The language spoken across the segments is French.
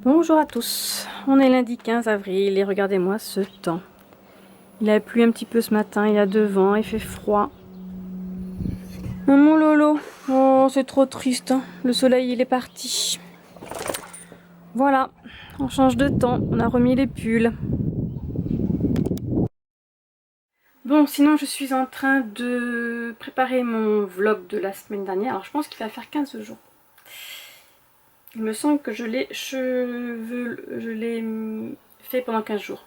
Bonjour à tous, on est lundi 15 avril et regardez-moi ce temps. Il a plu un petit peu ce matin, il y a de vent, il fait froid. Mon Lolo, oh c'est trop triste, hein. Le soleil il est parti. Voilà, on change de temps, on a remis les pulls. Bon, sinon je suis en train de préparer mon vlog de la semaine dernière. Alors je pense qu'il va faire 15 jours. Il me semble que je l'ai fait pendant 15 jours.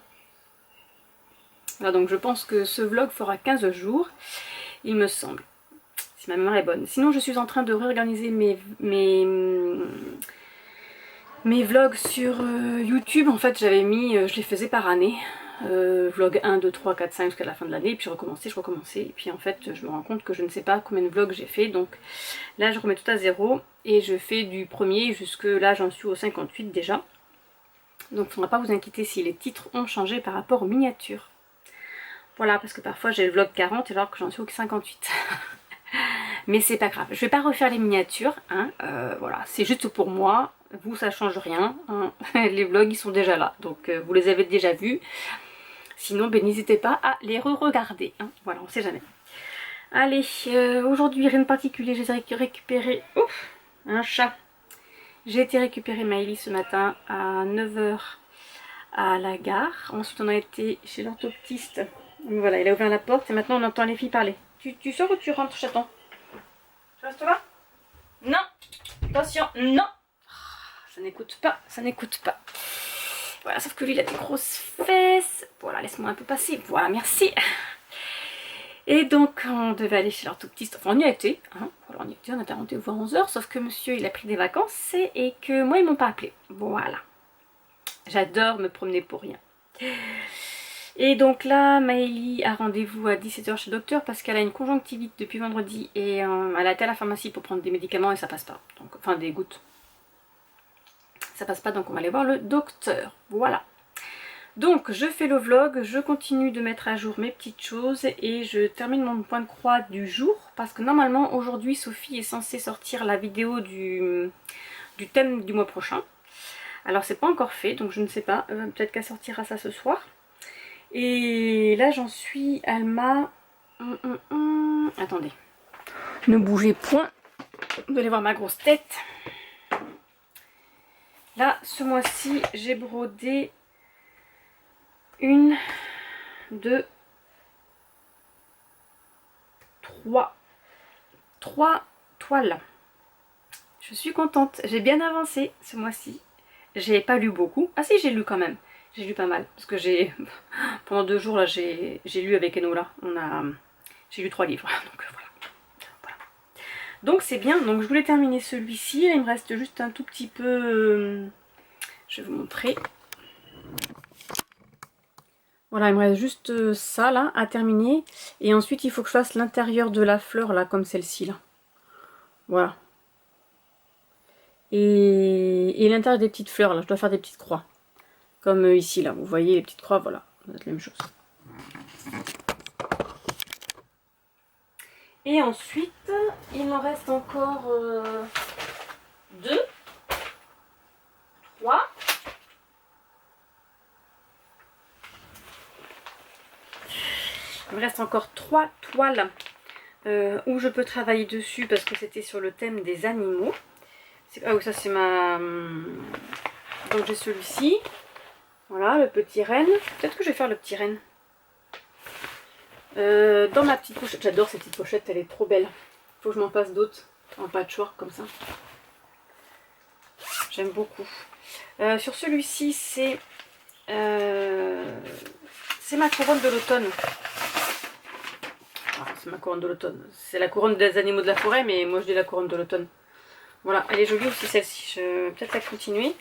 Voilà, donc je pense que ce vlog fera 15 jours, il me semble, si ma mémoire est bonne. Sinon je suis en train de réorganiser mes vlogs sur YouTube. En fait j'avais mis, je les faisais par année. Vlog 1, 2, 3, 4, 5 jusqu'à la fin de l'année, et puis je recommençais, et puis en fait je me rends compte que je ne sais pas combien de vlogs j'ai fait, donc là je remets tout à zéro, et je fais du premier jusque là j'en suis au 58 déjà, donc il ne faudra pas vous inquiéter si les titres ont changé par rapport aux miniatures. Voilà, parce que parfois j'ai le vlog 40 alors que j'en suis au 58. Mais c'est pas grave, je vais pas refaire les miniatures, hein, voilà, c'est juste pour moi, vous ça change rien, hein. Les vlogs ils sont déjà là, donc vous les avez déjà vus. Sinon, ben, n'hésitez pas à les re-regarder. Hein. Voilà, on sait jamais. Allez, aujourd'hui, rien de particulier. J'ai récupéré un chat. J'ai été récupérer Maëlie ce matin à 9 h à la gare. Ensuite, on a été chez l'orthoptiste. Voilà, il a ouvert la porte et maintenant on entend les filles parler. Tu sors ou tu rentres, chaton? Tu restes là? Non. Attention, non. Ça n'écoute pas, ça n'écoute pas. Voilà, sauf que lui il a des grosses fesses. Voilà, laisse-moi un peu passer. Voilà, merci. Et donc on devait aller chez l'orthoptiste. Enfin on y a été. Hein. Voilà, on y a été, on a rendez-vous à 11 h. Sauf que monsieur il a pris des vacances et que moi ils m'ont pas appelé. Voilà. J'adore me promener pour rien. Et donc là, Maëlie a rendez-vous à 17 h chez le docteur parce qu'elle a une conjonctivite depuis vendredi. Et elle a été à la pharmacie pour prendre des médicaments et ça passe pas. Donc, enfin des gouttes. Ça passe pas, donc on va aller voir le docteur. Voilà. Donc je fais le vlog, je continue de mettre à jour mes petites choses et je termine mon point de croix du jour parce que normalement aujourd'hui Sophie est censée sortir la vidéo du thème du mois prochain. Alors c'est pas encore fait, donc je ne sais pas, peut-être qu'elle sortira ça ce soir. Et là j'en suis, elle m'a... Attendez, ne bougez point, vous allez voir ma grosse tête. Là, ce mois-ci, j'ai brodé 1, 2, 3 toiles. Je suis contente. J'ai bien avancé ce mois-ci. J'ai pas lu beaucoup. Ah si, j'ai lu quand même. J'ai lu pas mal. Parce que j'ai... Pendant 2 jours, là, j'ai lu avec Enola. J'ai lu 3 livres. Donc voilà. Donc c'est bien, donc je voulais terminer celui-ci, il me reste juste un tout petit peu, je vais vous montrer. Voilà, il me reste juste ça là à terminer, et ensuite il faut que je fasse l'intérieur de la fleur là, comme celle-ci là. Voilà. Et l'intérieur des petites fleurs là, je dois faire des petites croix. Comme ici là, vous voyez les petites croix, voilà, ça va être la même chose. Et ensuite, il m'en reste encore 2, 3. Il me reste encore 3 toiles où je peux travailler dessus parce que c'était sur le thème des animaux. Ah oui, ça c'est ma... Donc j'ai celui-ci. Voilà, le petit renne. Peut-être que je vais faire le petit renne. Dans ma petite pochette, j'adore cette petite pochette, elle est trop belle. Faut que je m'en passe d'autres en patchwork comme ça. J'aime beaucoup. Sur celui-ci, c'est ma couronne de l'automne. C'est ma couronne de l'automne. C'est la couronne des animaux de la forêt, mais moi je dis la couronne de l'automne. Voilà, elle est jolie aussi celle-ci. Je vais peut-être la continuer.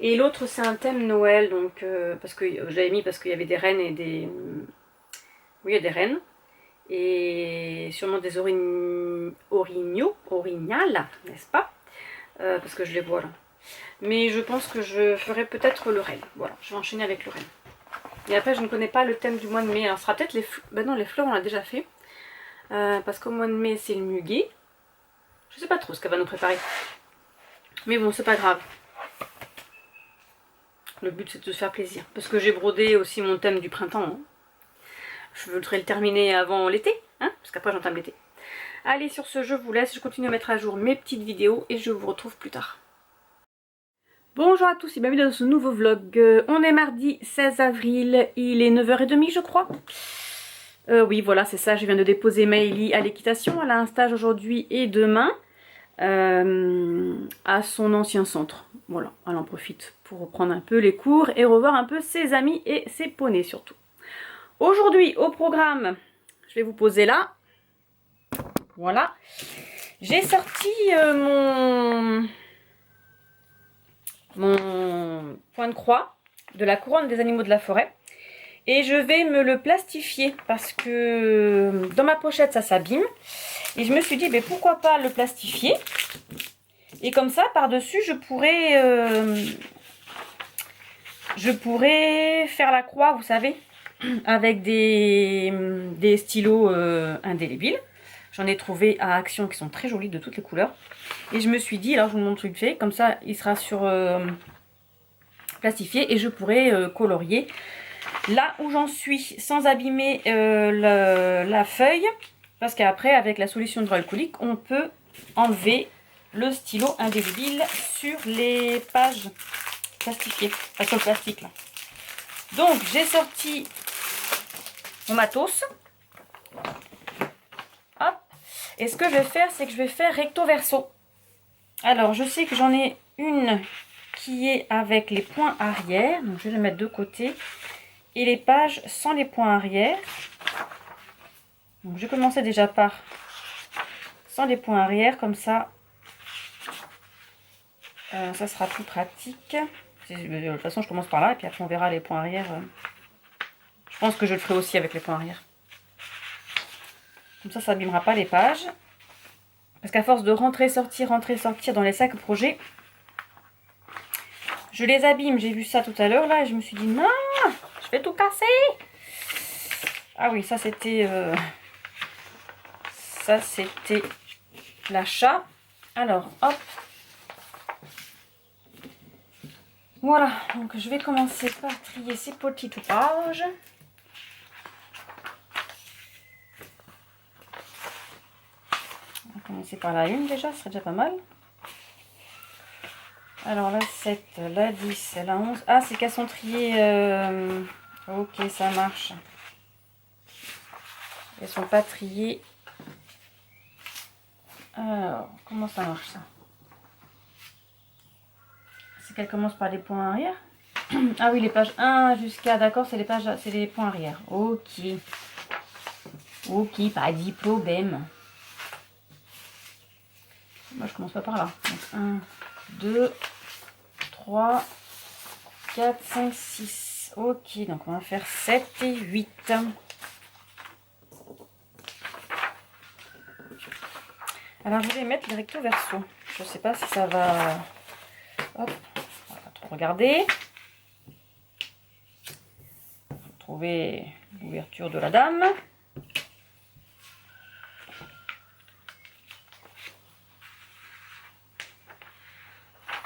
Et l'autre, c'est un thème Noël, donc parce que j'avais mis parce qu'il y avait des rennes et des... Oui, il y a des rennes. Et sûrement des orignales, n'est-ce pas? Parce que je les vois là. Mais je pense que je ferai peut-être le renne. Voilà, je vais enchaîner avec le renne. Et après, je ne connais pas le thème du mois de mai. Alors, ce sera peut-être les fleurs. Ben non, les fleurs, on l'a déjà fait. Parce qu'au mois de mai, c'est le muguet. Je sais pas trop ce qu'elle va nous préparer. Mais bon, c'est pas grave. Le but c'est de se faire plaisir. Parce que j'ai brodé aussi mon thème du printemps. Hein. Je voudrais le terminer avant l'été, hein, parce qu'après j'entame l'été. Allez, sur ce, je vous laisse. Je continue à mettre à jour mes petites vidéos et je vous retrouve plus tard. Bonjour à tous et bienvenue dans ce nouveau vlog. On est mardi 16 avril, il est 9h30 je crois. Oui voilà c'est ça, je viens de déposer Maëlie à l'équitation. Elle a un stage aujourd'hui et demain à son ancien centre. Voilà, elle en profite pour reprendre un peu les cours et revoir un peu ses amis et ses poneys surtout. Aujourd'hui au programme, je vais vous poser là. Voilà. J'ai sorti mon point de croix de la couronne des animaux de la forêt et je vais me le plastifier parce que dans ma pochette ça s'abîme et je me suis dit mais pourquoi pas le plastifier et comme ça par dessus je pourrais faire la croix, vous savez, avec des stylos indélébiles. J'en ai trouvé à Action qui sont très jolis de toutes les couleurs. Et je me suis dit, alors je vous montre une fait, comme ça il sera sur plastifié et je pourrai colorier là où j'en suis sans abîmer la feuille. Parce qu'après avec la solution hydroalcoolique on peut enlever le stylo indélébile sur les pages plastifiées, enfin sur le plastique là. Donc j'ai sorti mon matos. Hop. Et ce que je vais faire, c'est que je vais faire recto verso. Alors, je sais que j'en ai une qui est avec les points arrière. Donc, je vais les mettre de côté. Et les pages sans les points arrière. Donc, je vais commencer déjà par sans les points arrière. Comme ça, ça sera plus pratique. De toute façon, je commence par là. Et puis après, on verra les points arrière. Je pense que je le ferai aussi avec les points arrière. Comme ça n'abîmera pas les pages. Parce qu'à force de rentrer, sortir dans les sacs projets, je les abîme. J'ai vu ça tout à l'heure là et je me suis dit non, je vais tout casser. Ah oui, ça c'était l'achat. Alors hop. Voilà, donc je vais commencer par trier ces petites pages. On va commencer par la 1 déjà, ce serait déjà pas mal. Alors la 7, la 10, la 11. Ah, c'est qu'elles sont triées. Ok, ça marche. Elles sont pas triées. Alors, comment ça marche ça? C'est qu'elles commencent par les points arrière. Ah oui, les pages 1 jusqu'à... D'accord, c'est les points arrière. Ok. Ok, pas de problème. Moi, je commence pas par là. Donc, 1, 2, 3, 4, 5, 6. Ok, donc on va faire 7 et 8. Alors, je vais mettre les recto verso. Je sais pas si ça va... Hop, on va pas trop regarder. Trouver l'ouverture de la dame.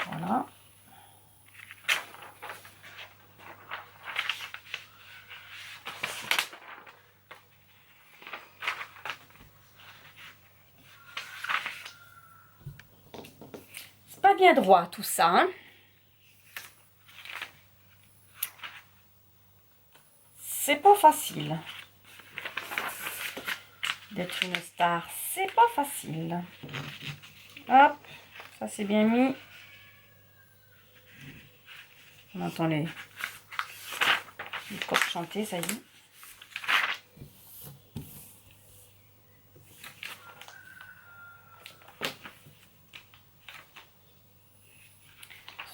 Voilà. C'est pas bien droit tout ça, hein. C'est pas facile. D'être une star, c'est pas facile. Hop, ça c'est bien mis. On entend les coqs chanter, ça y est.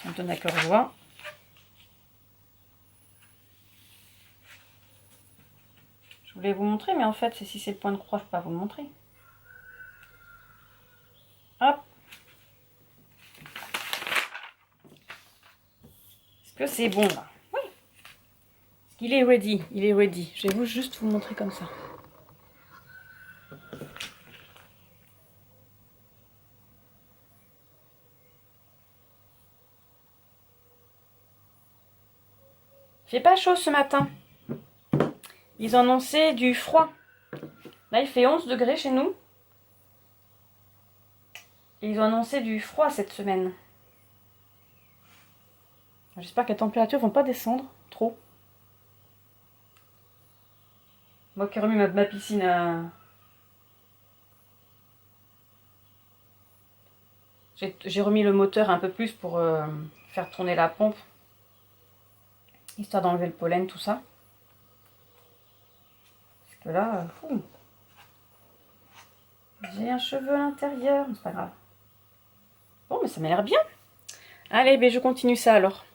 Ils sont à cœur joie. Je voulais vous montrer, mais en fait, si c'est le point de croix, je ne peux pas vous le montrer. Hop. Est-ce que c'est bon là? Oui. Il est ready, il est ready. Je vais juste vous montrer comme ça. Il fait pas chaud ce matin. Ils ont annoncé du froid. Là, il fait 11 degrés chez nous. Et ils ont annoncé du froid cette semaine. J'espère que les températures vont pas descendre trop. Moi qui ai remis ma piscine à... J'ai remis le moteur un peu plus pour faire tourner la pompe. Histoire d'enlever le pollen, tout ça. Parce que là, fou. J'ai un cheveu à l'intérieur, mais c'est pas grave. Bon, mais ça m'a l'air bien. Allez, ben je continue ça alors.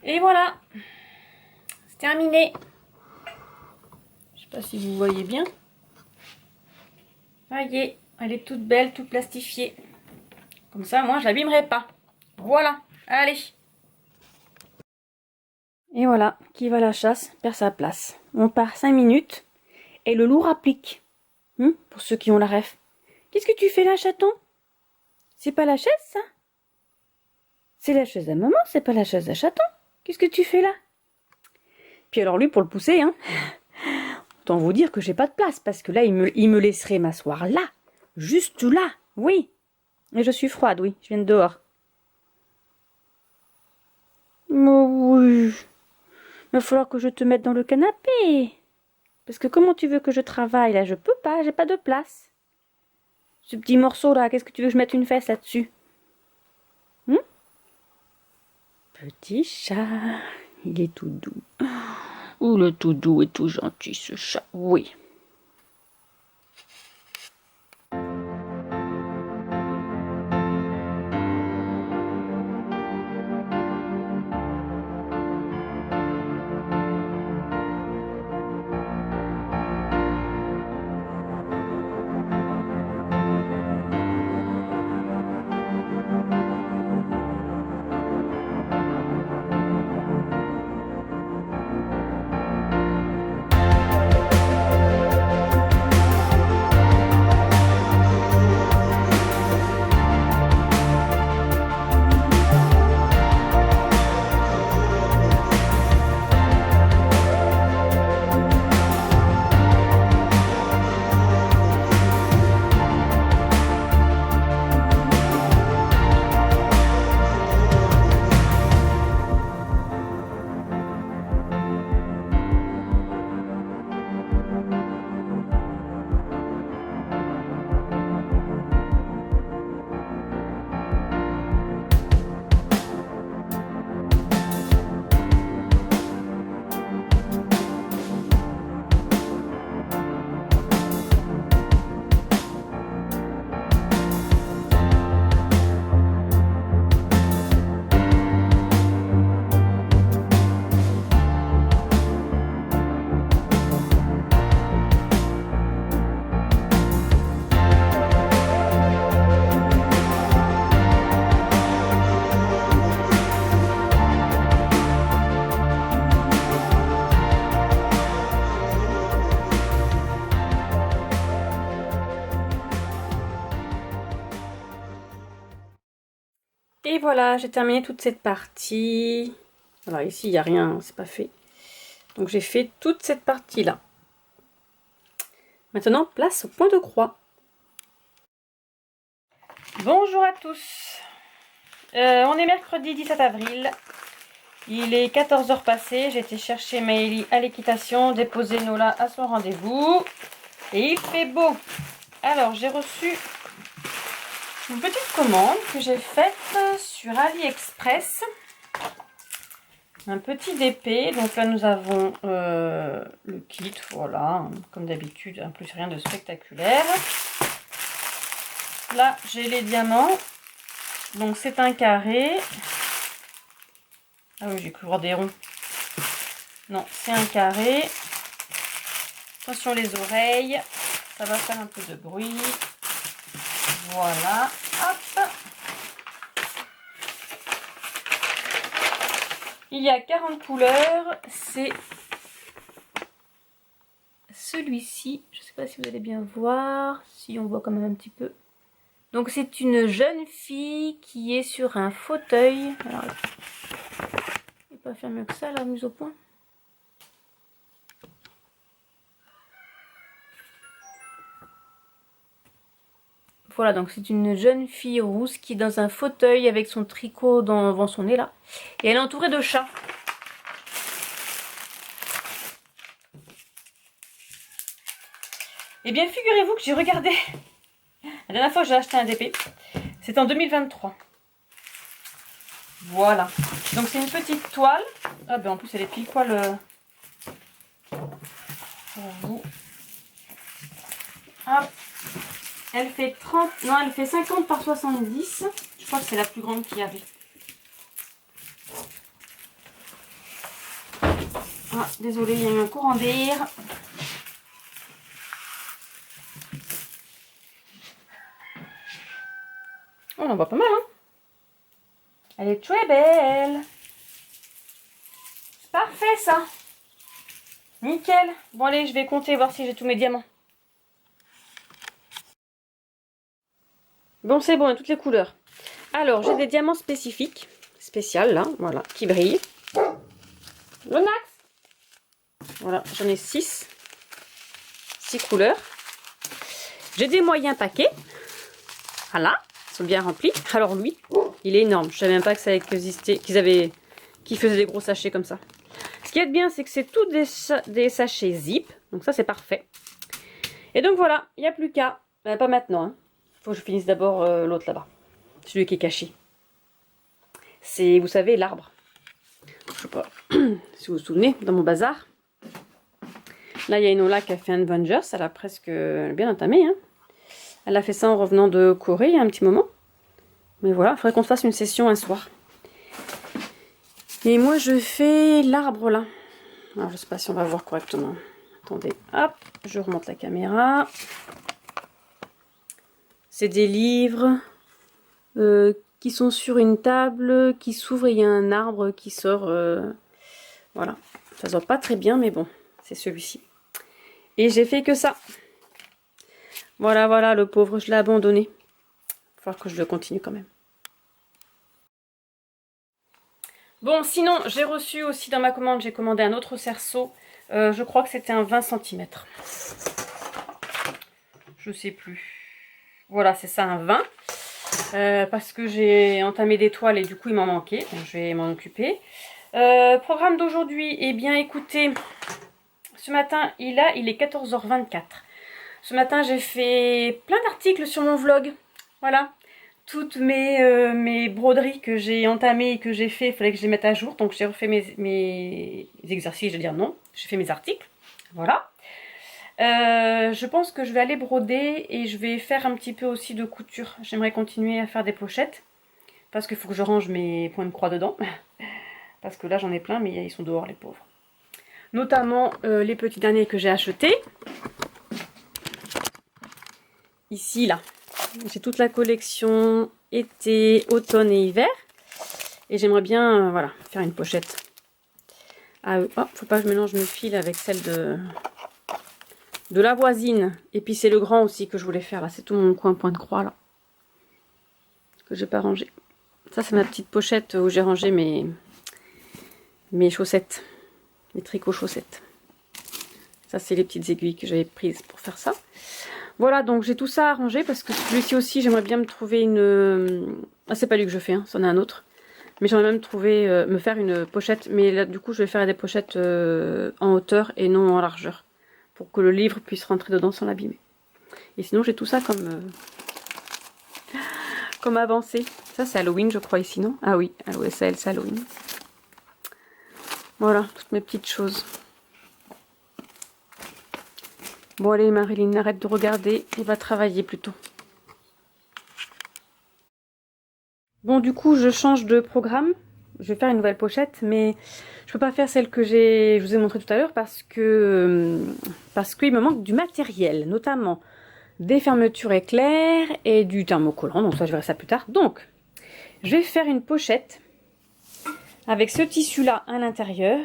Et voilà, c'est terminé. Je sais pas si vous voyez bien. Voyez, elle est toute belle, toute plastifiée. Comme ça, moi, je l'abîmerai pas. Voilà, allez. Et voilà, qui va à la chasse perd sa place. On part 5 minutes et le loup rapplique. Pour ceux qui ont la ref. Qu'est-ce que tu fais là, chaton? C'est pas la chaise, ça? C'est la chaise à maman, c'est pas la chaise à chaton. Qu'est-ce que tu fais là? Puis alors lui, pour le pousser, autant vous dire que j'ai pas de place, parce que là, il me laisserait m'asseoir là, juste là, oui. Et je suis froide, oui, je viens de dehors. Oh oui, il va falloir que je te mette dans le canapé. Parce que comment tu veux que je travaille là? Je peux pas, j'ai pas de place. Ce petit morceau là, qu'est-ce que tu veux que je mette une fesse là-dessus? Petit chat, il est tout doux. Oh, le tout doux et tout gentil ce chat, oui. Et voilà, j'ai terminé toute cette partie. Alors ici, il n'y a rien, c'est pas fait. Donc j'ai fait toute cette partie-là. Maintenant, place au point de croix. Bonjour à tous. On est mercredi 17 avril. Il est 14h passé. J'ai été chercher Maëlie à l'équitation, déposer Nola à son rendez-vous. Et il fait beau. Alors, j'ai reçu une petite commande que j'ai faite sur AliExpress. Un petit DP. Donc là, nous avons le kit. Voilà, comme d'habitude, en plus rien de spectaculaire. Là, j'ai les diamants. Donc, c'est un carré. Ah oui, j'ai cru voir des ronds. Non, c'est un carré. Attention les oreilles. Ça va faire un peu de bruit. Voilà. Hop. Il y a 40 couleurs. C'est celui-ci. Je ne sais pas si vous allez bien voir. Si on voit quand même un petit peu. Donc c'est une jeune fille qui est sur un fauteuil. Alors, il n'est pas faire mieux que ça, la mise au point. Voilà, donc c'est une jeune fille rousse qui est dans un fauteuil avec son tricot devant son nez là. Et elle est entourée de chats. Eh bien, figurez-vous que j'ai regardé. La dernière fois que j'ai acheté un DP, c'était en 2023. Voilà. Donc c'est une petite toile. Ah ben en plus elle est pile poil pour vous. Hop. Elle fait 30, non elle fait 50 par 70. Je crois que c'est la plus grande qu'il y avait. Ah, désolée, il y a eu un courant d'air. On en voit pas mal, hein. Elle est très belle. C'est parfait, ça. Nickel. Bon, allez, je vais compter, voir si j'ai tous mes diamants. Bon, c'est bon, il y a toutes les couleurs. Alors, j'ai des diamants spécifiques. Spécial, là, voilà, qui brillent. Le max. Voilà, j'en ai 6. 6 couleurs. J'ai des moyens paquets. Voilà, ils sont bien remplis. Alors lui, il est énorme. Je savais même pas que ça existait, qu'ils faisaient des gros sachets comme ça. Ce qui est bien, c'est que c'est tous des sachets zip. Donc ça, c'est parfait. Et donc voilà, il n'y a plus qu'à. Pas maintenant. Hein. Faut que je finisse d'abord l'autre là-bas. Celui qui est caché. C'est, vous savez, l'arbre. Je sais pas si vous vous souvenez, dans mon bazar. Là, il y a Enola qui a fait un Avengers. Elle a presque bien entamé. Hein. Elle a fait ça en revenant de Corée il y a un petit moment. Mais voilà, il faudrait qu'on fasse une session un soir. Et moi, je fais l'arbre là. Alors, je sais pas si on va voir correctement. Attendez, hop, je remonte la caméra. C'est des livres qui sont sur une table, qui s'ouvre et il y a un arbre qui sort. Voilà, ça se voit pas très bien, mais bon, c'est celui-ci. Et j'ai fait que ça. Voilà, voilà, le pauvre, je l'ai abandonné. Il va falloir que je le continue quand même. Bon, sinon, j'ai reçu aussi dans ma commande, j'ai commandé un autre cerceau. Je crois que c'était un 20 cm. Je sais plus. Voilà, c'est ça, un 20. Parce que j'ai entamé des toiles et du coup, il m'en manquait. Donc, je vais m'en occuper. Programme d'aujourd'hui, eh bien, écoutez, ce matin, il est 14h24. Ce matin, j'ai fait plein d'articles sur mon vlog. Voilà. Toutes mes broderies que j'ai entamées et que j'ai fait, il fallait que je les mette à jour. Donc j'ai refait mes exercices, je veux dire non. J'ai fait mes articles. Voilà. Je pense que je vais aller broder et je vais faire un petit peu aussi de couture. J'aimerais continuer à faire des pochettes. Parce qu'il faut que je range mes points de croix dedans. Parce que là j'en ai plein mais ils sont dehors les pauvres. Notamment les petits derniers que j'ai achetés. Ici là. J'ai toute la collection été, automne et hiver. Et j'aimerais bien voilà, faire une pochette. Ah, oh, faut pas que je mélange mes fils avec celle de la voisine. Et puis c'est le grand aussi que je voulais faire. Là, c'est tout mon coin point de croix là. Que j'ai pas rangé. Ça, c'est ma petite pochette où j'ai rangé mes chaussettes. Mes tricots chaussettes. Ça, c'est les petites aiguilles que j'avais prises pour faire ça. Voilà, donc j'ai tout ça à ranger parce que celui-ci aussi, j'aimerais bien me trouver une... Ah, c'est pas lui que je fais, hein, c'en est un autre. Mais j'aimerais même me faire une pochette. Mais là, du coup, je vais faire des pochettes en hauteur et non en largeur. Pour que le livre puisse rentrer dedans sans l'abîmer. Et sinon, j'ai tout ça comme avancé. Ça, c'est Halloween, je crois, ici, non? Ah oui, c'est Halloween. Voilà, toutes mes petites choses. Bon, allez, Marilyn, arrête de regarder et va travailler plutôt. Bon, du coup, je change de programme. je vais faire une nouvelle pochette, mais je peux pas faire celle que je vous ai montré tout à l'heure parce qu'il me manque du matériel, notamment des fermetures éclairs et du thermocollant, donc ça je verrai ça plus tard. Donc, je vais faire une pochette avec ce tissu-là à l'intérieur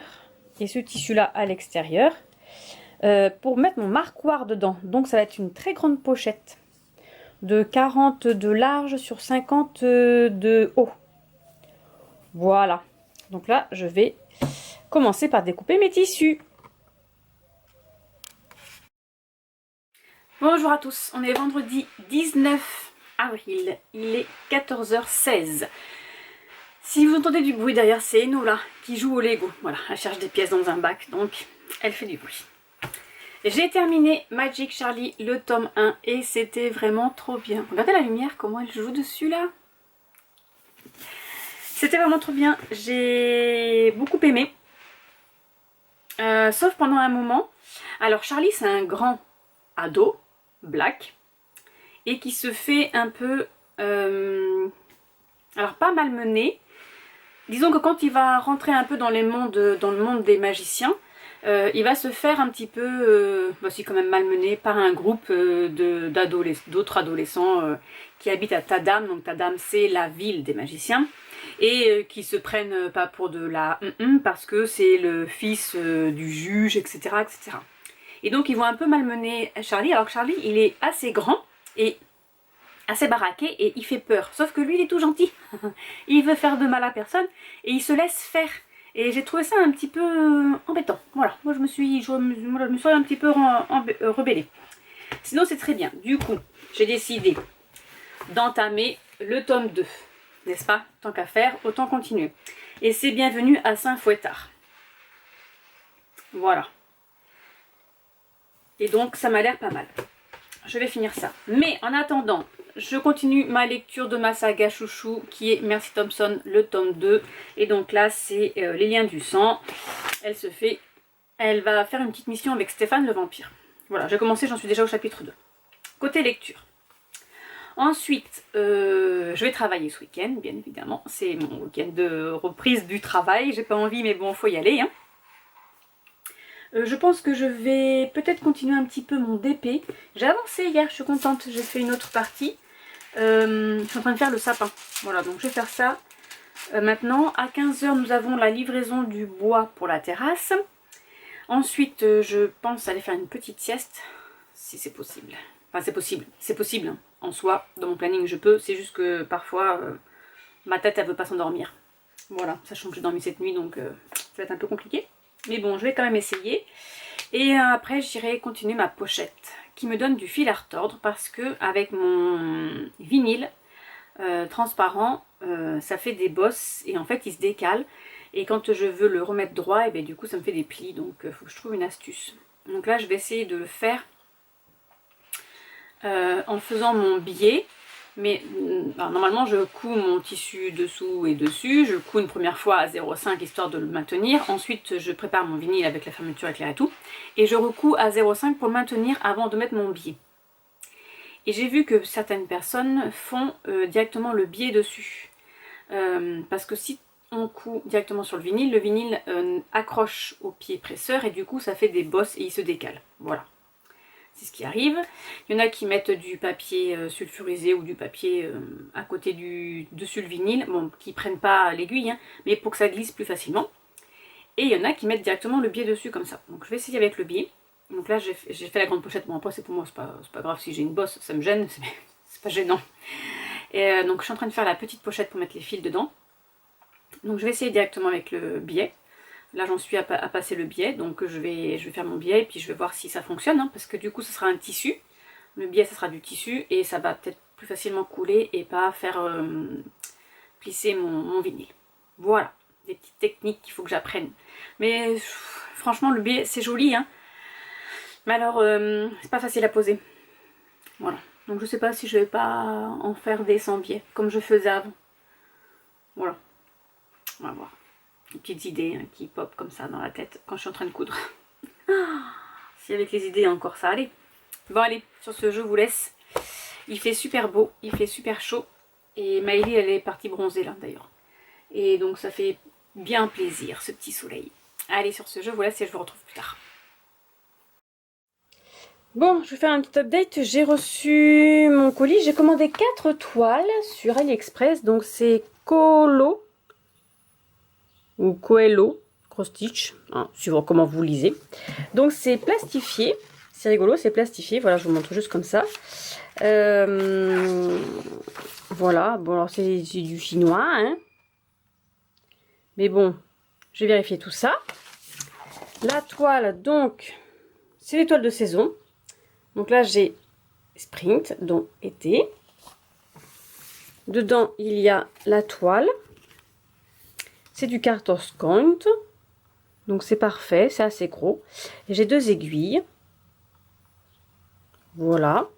et ce tissu-là à l'extérieur pour mettre mon marquoir dedans. Donc ça va être une très grande pochette de 40 de large sur 50 de haut. Voilà. Donc là, je vais commencer par découper mes tissus. Bonjour à tous, on est vendredi 19 avril, il est 14h16. Si vous entendez du bruit derrière, c'est Enola qui joue au Lego. Voilà, elle cherche des pièces dans un bac, donc elle fait du bruit. J'ai terminé Magic Charlie, le tome 1, et c'était vraiment trop bien. Regardez la lumière, comment elle joue dessus là. C'était vraiment trop bien, j'ai beaucoup aimé. Sauf pendant un moment. Alors Charlie, c'est un grand ado, black, et qui se fait un peu... alors pas malmené. Disons que quand il va rentrer un peu dans le monde des magiciens, il va se faire un petit peu, aussi quand même malmené par un groupe d'autres adolescents qui habitent à Tadam. Donc Tadam, c'est la ville des magiciens, et qui se prennent pas pour de la parce que c'est le fils du juge, etc., etc. Et donc ils vont un peu malmener Charlie, alors que Charlie, il est assez grand et assez baraqué et il fait peur. Sauf que lui, il est tout gentil. Il veut faire de mal à personne et il se laisse faire. Et j'ai trouvé ça un petit peu embêtant. Voilà, moi je me suis un petit peu rebellée. Sinon c'est très bien. Du coup, j'ai décidé d'entamer le tome 2. N'est-ce pas? Tant qu'à faire, autant continuer. Et c'est bienvenu à Saint-Fouettard. Voilà. Et donc ça m'a l'air pas mal. Je vais finir ça. Mais en attendant, je continue ma lecture de ma saga chouchou qui est Mercy Thompson, le tome 2. Et donc là, c'est Les liens du sang. Elle va faire une petite mission avec Stéphane le vampire. Voilà, j'ai commencé, j'en suis déjà au chapitre 2. Côté lecture. Ensuite, je vais travailler ce week-end, bien évidemment. C'est mon week-end de reprise du travail. J'ai pas envie, mais bon, faut y aller, hein. Je pense que je vais peut-être continuer un petit peu mon DP. J'ai avancé hier, je suis contente, j'ai fait une autre partie. Je suis en train de faire le sapin. Voilà, donc je vais faire ça. Maintenant, à 15 h, nous avons la livraison du bois pour la terrasse. Ensuite, je pense aller faire une petite sieste, si c'est possible. Enfin, c'est possible hein. En soi, dans mon planning, je peux. C'est juste que parfois, ma tête, elle veut pas s'endormir. Voilà, sachant que j'ai dormi cette nuit, donc ça va être un peu compliqué. Mais bon, je vais quand même essayer. Et après, j'irai continuer ma pochette qui me donne du fil à retordre parce que avec mon vinyle transparent, ça fait des bosses et en fait, il se décale. Et quand je veux le remettre droit, et bien, du coup, ça me fait des plis. Donc, il faut que je trouve une astuce. Donc là, je vais essayer de le faire en faisant mon biais. Mais alors, normalement je couds mon tissu dessous et dessus, je le couds une première fois à 0,5 histoire de le maintenir, ensuite je prépare mon vinyle avec la fermeture éclair et tout, et je recouds à 0,5 pour le maintenir avant de mettre mon biais. Et j'ai vu que certaines personnes font directement le biais dessus, parce que si on coud directement sur le vinyle accroche au pied presseur et du coup ça fait des bosses et il se décale, voilà. C'est ce qui arrive. Il y en a qui mettent du papier sulfurisé ou du papier à côté dessus le vinyle, bon, qui prennent pas l'aiguille, hein, mais pour que ça glisse plus facilement. Et il y en a qui mettent directement le biais dessus comme ça. Donc je vais essayer avec le biais. Donc là j'ai fait la grande pochette, bon après c'est pour moi, c'est pas grave si j'ai une bosse, ça me gêne, c'est pas gênant. Et donc je suis en train de faire la petite pochette pour mettre les fils dedans. Donc je vais essayer directement avec le biais. Là j'en suis à passer le biais, donc je vais faire mon biais et puis je vais voir si ça fonctionne, hein, parce que du coup ce sera un tissu. Le biais ça sera du tissu et ça va peut-être plus facilement couler et pas faire plisser mon vinyle. Voilà, des petites techniques qu'il faut que j'apprenne. Mais franchement le biais c'est joli, hein. Mais alors c'est pas facile à poser. Voilà, donc je sais pas si je vais pas en faire des sans biais, comme je faisais avant. Voilà, on va voir. Des petites idées hein, qui pop comme ça dans la tête quand je suis en train de coudre. Si avec les idées encore ça allait. Bon allez, sur ce je vous laisse. Il fait super beau, il fait super chaud. Et Maëlie elle est partie bronzer là d'ailleurs. Et donc ça fait bien plaisir ce petit soleil. Allez, sur ce, je vous laisse et je vous retrouve plus tard. Bon, je vais faire un petit update. J'ai reçu mon colis. J'ai commandé 4 toiles sur AliExpress. Donc c'est Colo ou Coelho, cross stitch, hein, suivant comment vous lisez. Donc c'est plastifié. C'est rigolo, c'est plastifié. Voilà, je vous montre juste comme ça. Voilà, bon alors c'est du chinois, hein. Mais bon, je vais vérifier tout ça. La toile, donc, c'est les toiles de saison. Donc là, j'ai Sprint, donc été. Dedans, il y a la toile. C'est du carton count. Donc c'est parfait, c'est assez gros. J'ai 2 aiguilles. Voilà.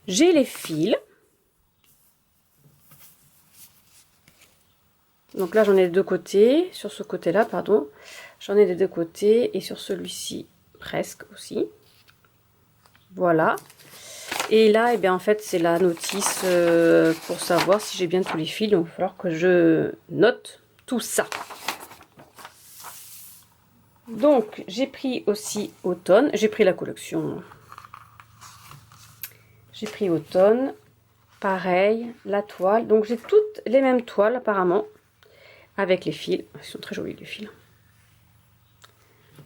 J'ai les fils. Donc là, j'en ai des deux côtés. Sur ce côté-là, pardon. J'en ai des deux côtés. Et sur celui-ci, presque aussi. Voilà. Et là, eh bien, en fait, c'est la notice pour savoir si j'ai bien tous les fils. Donc, il va falloir que je note tout ça. Donc, j'ai pris aussi automne. J'ai pris la collection. J'ai pris automne. Pareil, la toile. Donc, j'ai toutes les mêmes toiles, apparemment. Avec les fils. Ils sont très jolis, les fils.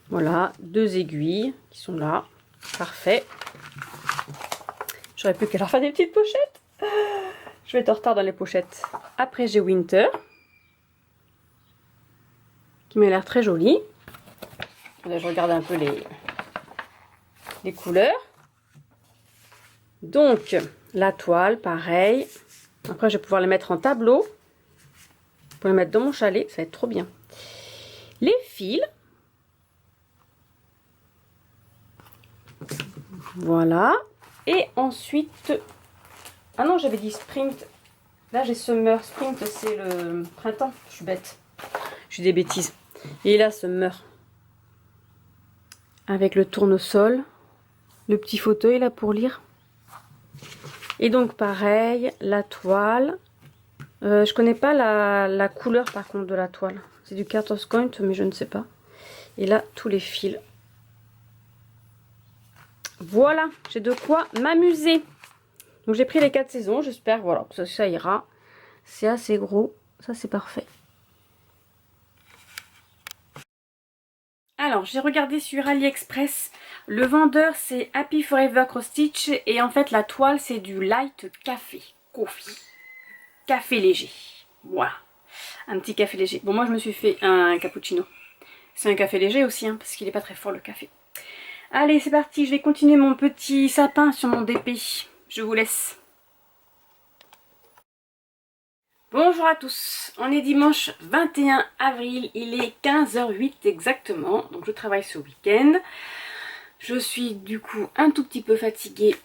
Voilà, 2 aiguilles qui sont là. Parfait. J'aurais plus qu'à leur faire des petites pochettes. Je vais être en retard dans les pochettes. Après, j'ai Winter. Qui m'a l'air très joli. Là, je regarde un peu les couleurs. Donc, la toile, pareil. Après, je vais pouvoir les mettre en tableau. Pour les mettre dans mon chalet. Ça va être trop bien. Les fils. Voilà. Et ensuite... Ah non, j'avais dit sprint. Là, j'ai summer. Sprint, c'est le printemps. Je suis bête. Je suis des bêtises. Et là, summer. Avec le tournesol. Le petit fauteuil, là, pour lire. Et donc, pareil, la toile. Je connais pas la couleur, par contre, de la toile. C'est du carton count, mais je ne sais pas. Et là, tous les fils. Voilà, j'ai de quoi m'amuser. Donc j'ai pris les 4 saisons, j'espère voilà, que ça ira. C'est assez gros, ça c'est parfait. Alors j'ai regardé sur AliExpress, le vendeur c'est Happy Forever Cross Stitch et en fait la toile c'est du light café, coffee, café léger. Voilà, un petit café léger. Bon moi je me suis fait un cappuccino. C'est un café léger aussi hein, parce qu'il n'est pas très fort le café. Allez, c'est parti, je vais continuer mon petit sapin sur mon DP. Je vous laisse. Bonjour à tous, on est dimanche 21 avril, il est 15h08 exactement, donc je travaille ce week-end. Je suis du coup un tout petit peu fatiguée,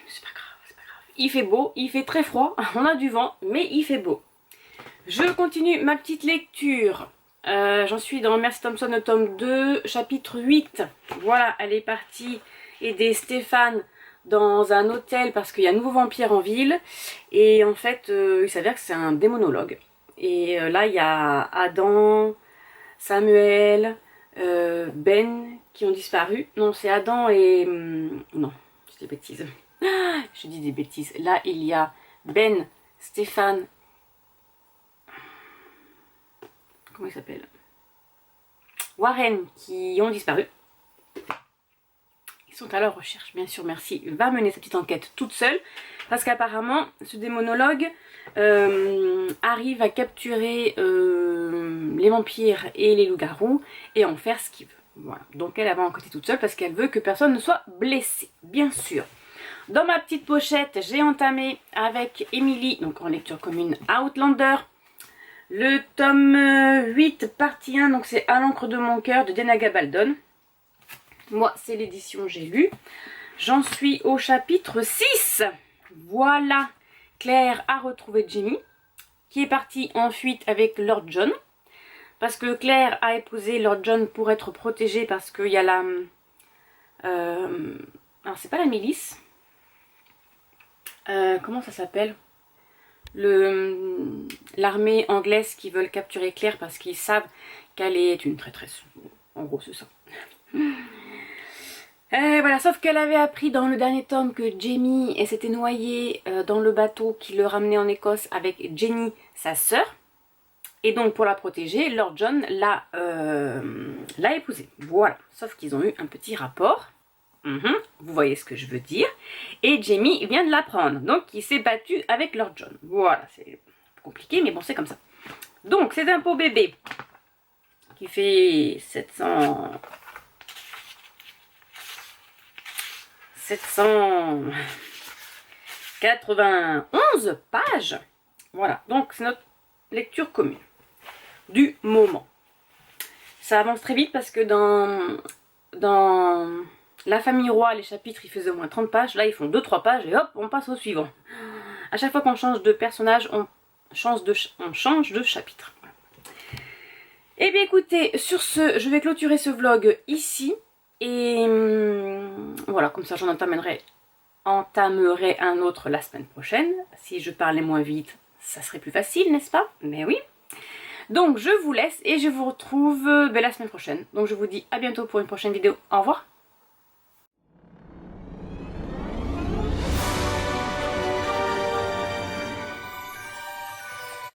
c'est pas grave, c'est pas grave. Il fait beau, il fait très froid, on a du vent, mais il fait beau. Je continue ma petite lecture. J'en suis dans Merci Thompson, le tome 2, chapitre 8. Voilà, elle est partie aider Stéphane dans un hôtel parce qu'il y a un nouveau vampire en ville. Et en fait, il s'avère que c'est un démonologue. Et là, il y a Adam, Samuel, Ben qui ont disparu. Non, c'est Adam et... non, je dis des bêtises. Je dis des bêtises. Là, il y a Ben, Stéphane... Comment il s'appelle? Warren qui ont disparu. Ils sont à leur recherche, bien sûr, Merci va mener sa petite enquête toute seule. Parce qu'apparemment, ce démonologue arrive à capturer les vampires et les loups-garous et en faire ce qu'il veut. Voilà. Donc elle va enquêter toute seule parce qu'elle veut que personne ne soit blessé, bien sûr. Dans ma petite pochette, j'ai entamé avec Emily, donc en lecture commune Outlander, le tome 8, partie 1, donc c'est À l'encre de mon cœur de Dena Gabaldon. Moi, c'est l'édition J'ai lu. J'en suis au chapitre 6. Voilà, Claire a retrouvé Jimmy, qui est parti en fuite avec Lord John. Parce que Claire a épousé Lord John pour être protégée parce qu'il y a la... alors, c'est pas la milice. Comment ça s'appelle ? l'armée anglaise qui veulent capturer Claire parce qu'ils savent qu'elle est une traîtresse. En gros, c'est ça. Voilà, sauf qu'elle avait appris dans le dernier tome que Jamie s'était noyée dans le bateau qui le ramenait en Écosse avec Jenny, sa sœur. Et donc pour la protéger, Lord John l'a épousée. Voilà, sauf qu'ils ont eu un petit rapport. Vous voyez ce que je veux dire. Et Jamie vient de l'apprendre. Donc il s'est battu avec Lord John. Voilà, c'est compliqué, mais bon, c'est comme ça. Donc c'est un pot bébé qui fait 791 pages. Voilà, donc c'est notre lecture commune du moment. Ça avance très vite parce que dans La famille roi, les chapitres ils faisaient au moins 30 pages. Là ils font 2-3 pages et hop, on passe au suivant. À chaque fois qu'on change de personnage, on change de chapitre. Et bien écoutez, sur ce, je vais clôturer ce vlog ici. Et voilà, comme ça j'en entamerai un autre la semaine prochaine. Si je parlais moins vite, ça serait plus facile, n'est-ce pas? Mais oui. Donc je vous laisse et je vous retrouve la semaine prochaine. Donc je vous dis à bientôt pour une prochaine vidéo. Au revoir.